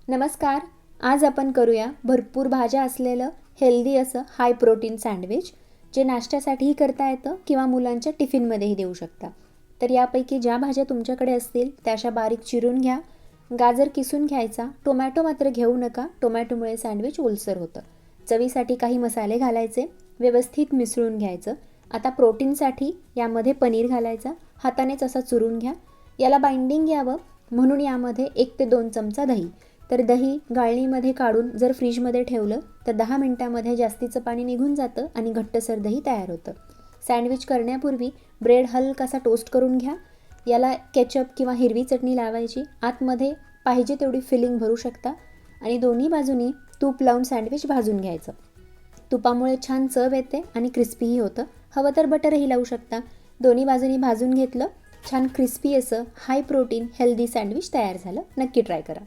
नमस्कार. आज आपण करूया भरपूर भाज्या असलेलं हेल्दी असं हाय प्रोटीन सँडविच, जे नाश्त्यासाठीही करता येतं किंवा मुलांच्या टिफिनमध्येही देऊ शकता. तर यापैकी ज्या भाज्या तुमच्याकडे असतील त्या अशा बारीक चिरून घ्या. गाजर किसून घ्यायचा. टोमॅटो मात्र घेऊ नका, टोमॅटोमुळे सँडविच ओलसर होतं. चवीसाठी काही मसाले घालायचे, व्यवस्थित मिसळून घ्यायचं. आता प्रोटीनसाठी यामध्ये पनीर घालायचा. हातानेच असा चुरून घ्या. याला बाइंडिंग यावं म्हणून यामध्ये 1 ते 2 चमचा दही. तर दही गाळणीमध्ये काढून जर फ्रीजमध्ये ठेवलं तर 10 मिनिटांमध्ये जास्तीचं पाणी निघून जातं आणि घट्टसर दही तयार होतं. सँडविच करण्यापूर्वी ब्रेड हलकासा टोस्ट करून घ्या. याला केचप किंवा हिरवी चटणी लावायची. आतमध्ये पाहिजे तेवढी फिलिंग भरू शकता आणि दोन्ही बाजूनी तूप लावून सँडविच भाजून घ्यायचं. तुपामुळे छान चव येते आणि क्रिस्पीही होतं. हवं तर बटरही लावू शकता. दोन्ही बाजूनी भाजून घेतलं, छान क्रिस्पी असं हाय प्रोटीन हेल्दी सँडविच तयार झालं. नक्की ट्राय करा.